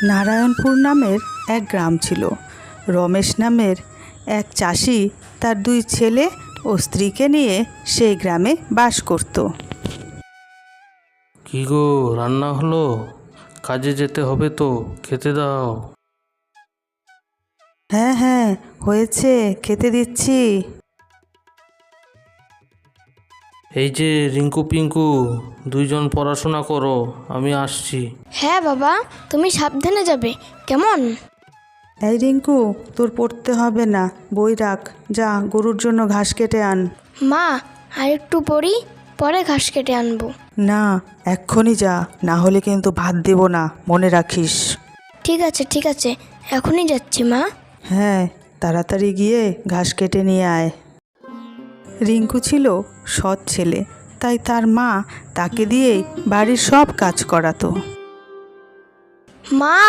নারায়ণপুর নামের এক গ্রাম ছিল। রমেশ নামের এক চাষি তার 2 ছেলে ও স্ত্রীকে নিয়ে সেই গ্রামে বাস করত। কি গো, রান্না হলো? কাজে যেতে হবে তো, খেতে দাও। হ্যাঁ হ্যাঁ, হয়েছে, খেতে দিচ্ছি। এই যে রিঙ্কু পিঙ্কু, 2জন পড়াশোনা করো, আমি আসছি। হ্যাঁ বাবা, তুমি সাবধানে যাবে কেমন? এই রিঙ্কু, তোর পড়তে হবে না, বই রাখ, যা গরুর জন্য ঘাস কেটে আন। মা, আর একটু পড়ি, পরে ঘাস কেটে আনবো। না, এক্ষুনি যা, না হলে কিন্তু ভাত দেব না, মনে রাখিস। ঠিক আছে, এখনই যাচ্ছি মা। হ্যাঁ, তাড়াতাড়ি গিয়ে ঘাস কেটে নিয়ে আয়। রিঙ্কু ছিল সৎ ছেলে, তাই তার মা তাকে দিয়েই বাড়ির সব কাজ করাতো। মা,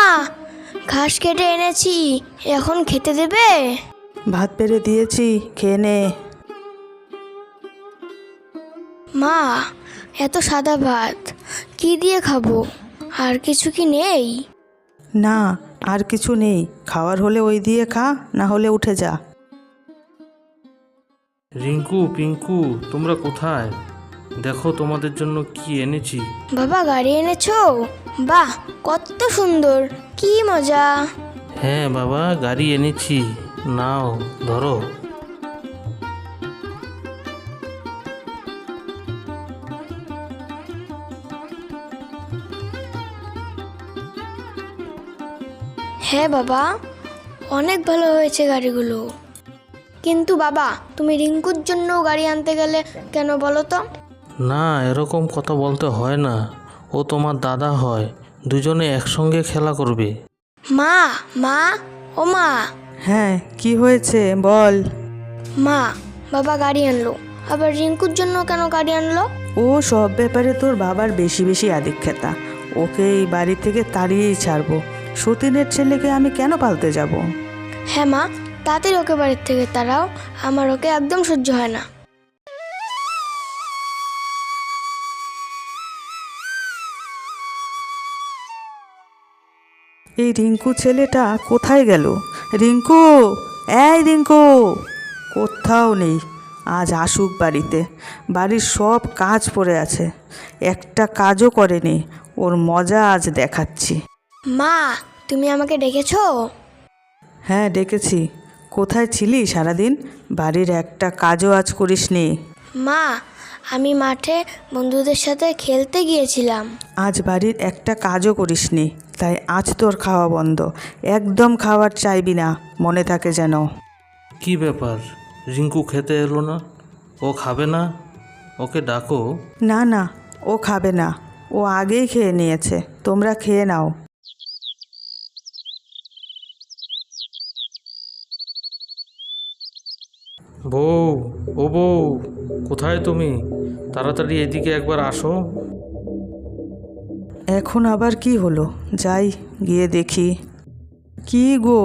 ঘাস কেটে এনেছি, এখন খেতে দেবে? ভাত পেড়ে দিয়েছি, খেয়ে নে। মা, এত সাদা ভাত কি দিয়ে খাবো? আর কিছু কি নেই? না, আর কিছু নেই, খাওয়ার হলে ওই দিয়ে খা, না হলে উঠে যা। রিঙ্কু পিঙ্কু, তোমরা কোথায়? দেখো তোমাদের জন্য কি এনেছি। বাবা, গাড়ি এনেছো? বাহ, কত সুন্দর, কি মজা। হ্যাঁ বাবা, গাড়ি এনেছি, নাও ধরো। হ্যাঁ বাবা, অনেক ভালো হয়েছে গাড়িগুলো। কিন্তু বাবা, তুমি রিঙ্কুর জন্য গাড়ি আনতে গেলে কেন বলো তো? না, এরকম কথা বলতে হয় না, ও তোমার দাদা হয়, 2জনে একসঙ্গে খেলা করবে। মা, মা, ও মা। হ্যাঁ, কি হয়েছে বল। মা, বাবা গাড়ি আনলো, আবার রিঙ্কুর জন্য কেন গাড়ি আনলো? ও সব ব্যাপারে তোর বাবার বেশি বেশি আদিক্ষেতা, ওকে এই বাড়ি থেকে তাড়িয়েই ছাড়বো। সতীনের ছেলেকে আমি কেন পালতে যাব? হ্যাঁ মা, তাড়াতাড়ি ওকে বাড়ির থেকে তাড়াও, আমার ওকে একদম সহ্য হয় না। এই রিঙ্কু ছেলেটা কোথায় গেল? রিঙ্কু, এই রিঙ্কু, কোথাও নেই। আজ আসুক বাড়িতে, বাড়ির সব কাজ পড়ে আছে, একটা কাজও করেনি, ওর মজা আজ দেখাচ্ছি। মা, তুমি আমাকে ডেকেছো? হ্যাঁ ডেকেছি। কোথায় ছিলি সারাদিন? বাড়ির একটা কাজও আজ করিসনি। মা, আমি মাঠে বন্ধুদের সাথে খেলতে গিয়েছিলাম। আজ বাড়ির একটা কাজও করিসনি, তাই আজ তোর খাওয়া বন্ধ, একদম খাবার চাইবি না, মনে থাকে যেন। কি ব্যাপার, রিঙ্কু খেতে এলো না? ও খাবে না? ওকে ডাকো। না না, ও খাবে না, ও আগেই খেয়ে নিয়েছে, তোমরা খেয়ে নাও। বউ, ও বউ, কোথায় তুমি? তাড়াতাড়ি এদিকে একবার আসো। এখন আবার কি হলো? যাই গিয়ে দেখি। কি গো,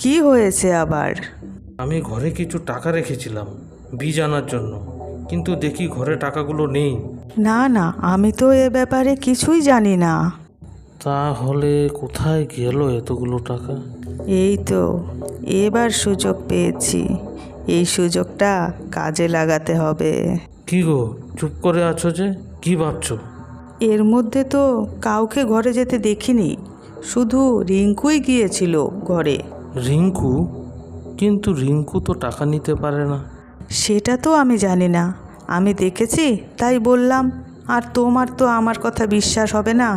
কি হয়েছে আবার? আমি ঘরে কিছু টাকা রেখেছিলাম বীজ আনার জন্য, কিন্তু দেখি ঘরে টাকাগুলো নেই। না না, আমি তো এ ব্যাপারে কিছুই জানি না। তাহলে কোথায় গেল এতগুলো টাকা? এই তো, এবার সুযোগ পেয়েছি, এই সুযোগটা কাজে লাগাতে হবে। কি গো, চুপ করে আছো যে, কি ভাবছো? এর মধ্যে তো কাউকে ঘরে যেতে দেখিনি, শুধু রিঙ্কুই গিয়েছিল ঘরে। রিঙ্কু? কিন্তু রিঙ্কু তো টাকা নিতে পারে না। সেটা তো আমি জানি না, আমি দেখেছি তাই বললাম, আর তোমার তো আমার কথা বিশ্বাস হবে না।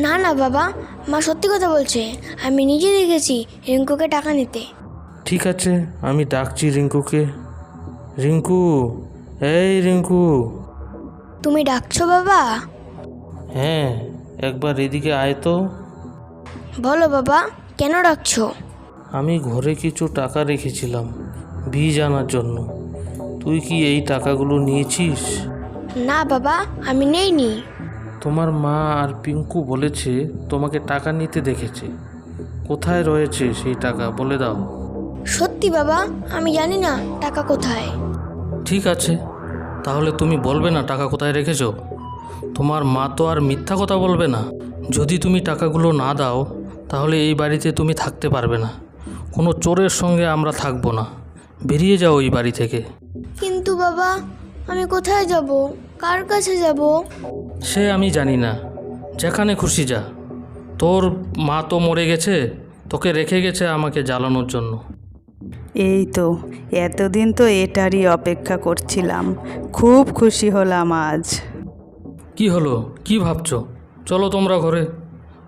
না না বাবা, মা সত্যি কথা বলছে, আমি নিজে দেখেছি রিঙ্কুকে টাকা নিতে। ঠিক আছে, আমি ডাকছি রিঙ্কুকে। রিঙ্কু, এই রিঙ্কু। তুমি ডাকছো বাবা? হ্যাঁ, একবার এদিকে আয় তো। বলো বাবা, কেন ডাকছো? আমি ঘরে কিছু টাকা রেখেছিলাম বীজ আনার জন্য, তুই কি এই টাকাগুলো নিয়েছিস? না বাবা, আমি নেইনি। তোমার মা আর পিঙ্কু বলেছে তোমাকে টাকা নিতে দেখেছে, কোথায় রয়েছে সেই টাকা বলে দাও। সত্যি বাবা, আমি জানি না টাকা কোথায়। ঠিক আছে, তাহলে তুমি বলবে না টাকা কোথায় রেখেছো? তোমার মা তো আর মিথ্যা কথা বলবে না। যদি তুমি টাকাগুলো না দাও, তাহলে এই বাড়িতে তুমি থাকতে পারবে না। কোনো চোরের সঙ্গে আমরা থাকবো না। বেরিয়ে যাও এই বাড়ি থেকে। কিন্তু বাবা, আমি কোথায় যাব? কার কাছে যাব? সে আমি জানি না, যেখানে খুশি যা। তোর মা তো মরে গেছে, তোকে রেখে গেছে আমাকে জ্বালানোর জন্য। এই তো, এতদিন তো এটারই অপেক্ষা করছিলাম। খুব খুশি হলাম আজ। কি হলো, কি ভাবছো? চলো তোমরা ঘরে,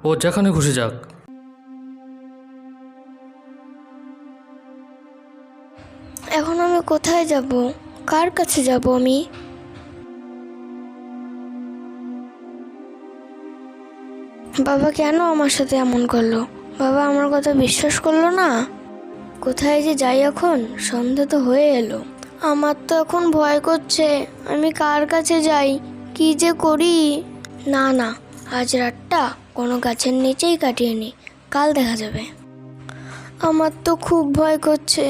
ও যেখানে খুশি যাক। এখন আমি কোথায় যাব? কার কাছে যাব আমি? বাবা কেন আমার সাথে এমন করলো? বাবা আমার কথা বিশ্বাস করলো না। কোথায় যে যাই এখন? সন্ধ্যা তো হয়ে এলো। আমার তো এখন ভয় করছে। আমি কার কাছে যাই? কি যে করি? না না, আজ রাতটা কোনো গাছের নিচেই কাটিয়ে নি, কাল দেখা যাবে। আমার তো খুব ভয় করছে।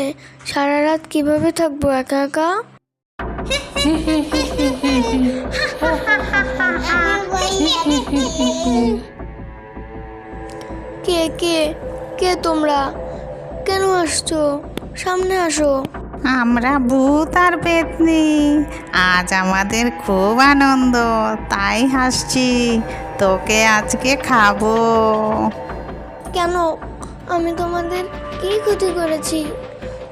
সারা রাত কিভাবে থাকবো একা একা? কে কে কে তোমরা? কেন আসছো? সামনে আসো। আমরা ভূত আর পেতনি। আজ আমাদের খুব আনন্দ, তাই হাসছি। তোকে আজকে খাবো। কেন? আমি তোমাদের কি ক্ষতি করেছি?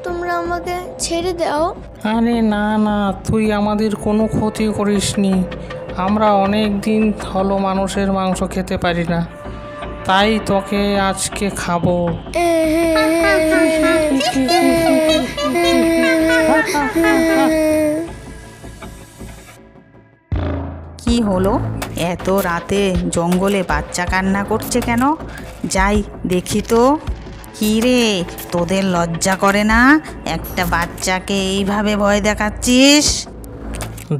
তোমরা আমাকে ছেড়ে দাও। আরে না না, তুই আমাদের কোনো ক্ষতি করিসনি। আমরা অনেক দিন হলো মানুষের মাংস খেতে পারি না, তাই তোকে আজকে খাবো। কি হলো? এত রাতে জঙ্গলে বাচ্চা কান্না করছে কেন? যাই দেখি তো। কি রে, তোদের লজ্জা করে না? একটা বাচ্চাকে এইভাবে ভয় দেখাচ্ছিস?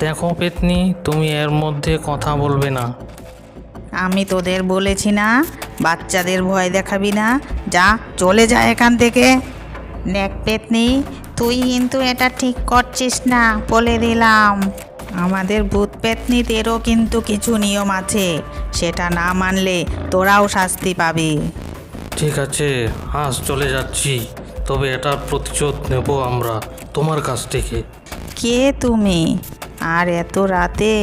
দেখো পেতনি, তুমি এর মধ্যে কথা বলবে না। আমি তোদের বলেছি না বাচ্চাদের ভয় দেখাবি না? যা, চলে যা এখান থেকে। দেখ পেতনি, তুই কিন্তু এটা ঠিক করছিস না, বলে দিলাম। আমাদের ভূত পেতনিদেরও কিন্তু কিছু নিয়ম আছে, সেটা না মানলে তোরাও শাস্তি পাবি। ঠিক আছে, আজ চলে যাচ্ছি, তবে এটার প্রতিশোধ নেব আমরা তোমার কাছ থেকে। কে তুমি? আর এত রাতে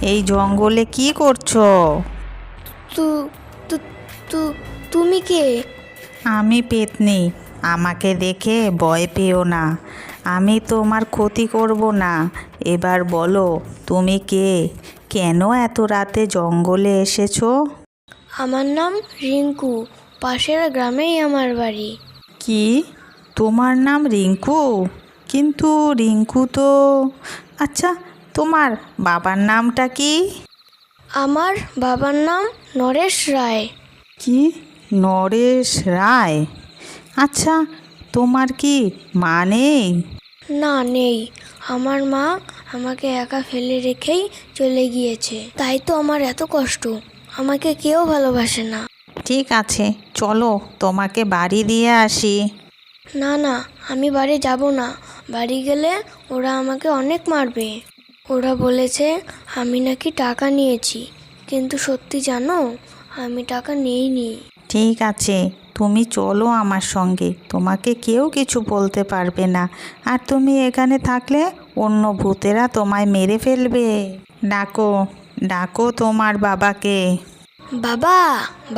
এই জঙ্গলে কি করছো? তু তু তু তুমি কে? আমি পেতনি, আমাকে দেখে ভয় পেও না। আমি তোমার ক্ষতি করব না। এবার বলো, তুমি কে? কেন এত রাতে জঙ্গলে এসেছো? আমার নাম রিঙ্কু। পাশের গ্রামেই আমার বাড়ি। কি, তোমার নাম রিঙ্কু? কিন্তু রিঙ্কু তো... আচ্ছা, তোমার বাবার নামটা কি? আমার বাবার নাম নরেশ রায়। কি, নরেশ রায়? আচ্ছা, তোমার কি মা নেই? না, নেই। আমার মা আমাকে একা ফেলে রেখেই চলে গিয়েছে, তাই তো আমার এত কষ্ট। আমাকে কেউ ভালোবাসে না। ঠিক আছে, চলো তোমাকে বাড়ি দিয়ে আসি। না না, আমি বাড়ি যাব না। বাড়ি গেলে ওরা আমাকে অনেক মারবে। ওরা বলেছে আমি নাকি টাকা নিয়েছি, কিন্তু সত্যি জানো, আমি টাকা নিইনি। ঠিক আছে, তুমি চলো আমার সঙ্গে, তোমাকে কেউ কিছু বলতে পারবে না। আর তুমি এখানে থাকলে অন্য ভূতেরা তোমায় মেরে ফেলবে। ডাকো, ডাকো তোমার বাবাকে। বাবা,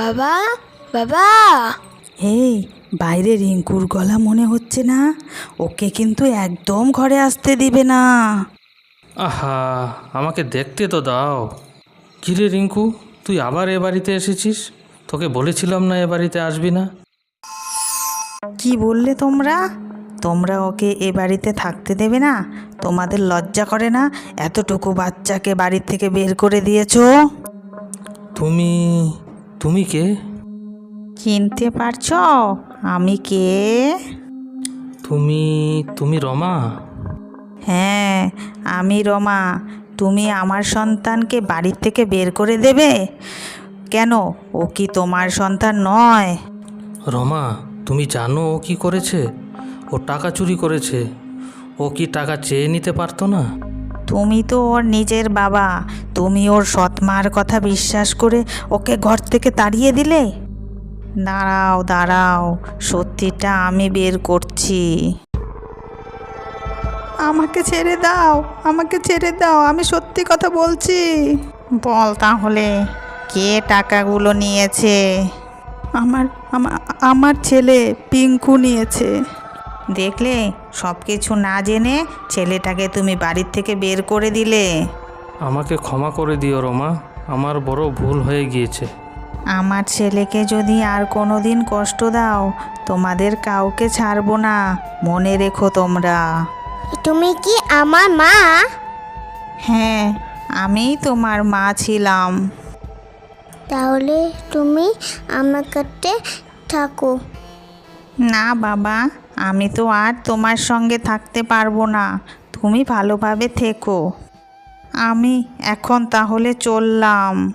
বাবা, বাবা। এই, বাইরে রিঙ্কুর গলা মনে হচ্ছে না? ওকে কিন্তু একদম ঘরে আসতে দিবে না। আহা, আমাকে দেখতে তো দাও। কিরে রিঙ্কু, তুই আবার এ বাড়িতে এসেছিস? তোকে বলেছিলাম না এ বাড়িতে আসবি না। কি বললে তোমরা? তোমরা ওকে এ বাড়িতে থাকতে দেবে না? তোমাদের লজ্জা করে না? এতটুকু বাচ্চাকে বাড়ি থেকে বের করে দিয়েছো। তুমি তুমি কে? চিনতে পারছো আমি কে? তুমি তুমি রমা? হ্যাঁ, আমি রমা। তুমি আমার সন্তানকে বাড়ি থেকে বের করে দেবে? কেন, ও কি তোমার সন্তান নয়? রমা, তুমি জানো ও কি করেছে? ও টাকা চুরি করেছে। ও কি টাকা চেয়ে নিতে পারতো না? তুমি তো ওর নিজের বাবা, তুমি ওর সৎ মার কথা বিশ্বাস করে ওকে ঘর থেকে তাড়িয়ে দিলে। দাঁড়াও দাঁড়াও, সত্যিটা আমি বের করছি। আমাকে ছেড়ে দাও, আমাকে ছেড়ে দাও, আমি সত্যি কথা বলছি। বল তাহলে, কে টাকাগুলো নিয়েছে? আমার আমা- আমার ছেলে পিঙ্কু নিয়েছে। দেখলে, সব কিছু না জেনে ছেলেটাকে তুমি বাড়ির থেকে বের করে দিলে। আমাকে ক্ষমা করে দিও রমা, আমার বড় ভুল হয়ে গিয়েছে। আমার ছেলেকে যদি আর কোনো দিন কষ্ট দাও, তোমাদের কাউকে ছাড়বো না, মনে রেখো তোমরা। তুমি কি আমার মা? হ্যাঁ, আমিই তোমার মা ছিলাম। তাহলে তুমি আমার কাছে থাকো। না বাবা, আমি তো আর তোমার সঙ্গে থাকতে পারবো না, তুমি ভালোভাবে থেকো। আমি এখন তাহলে চললাম।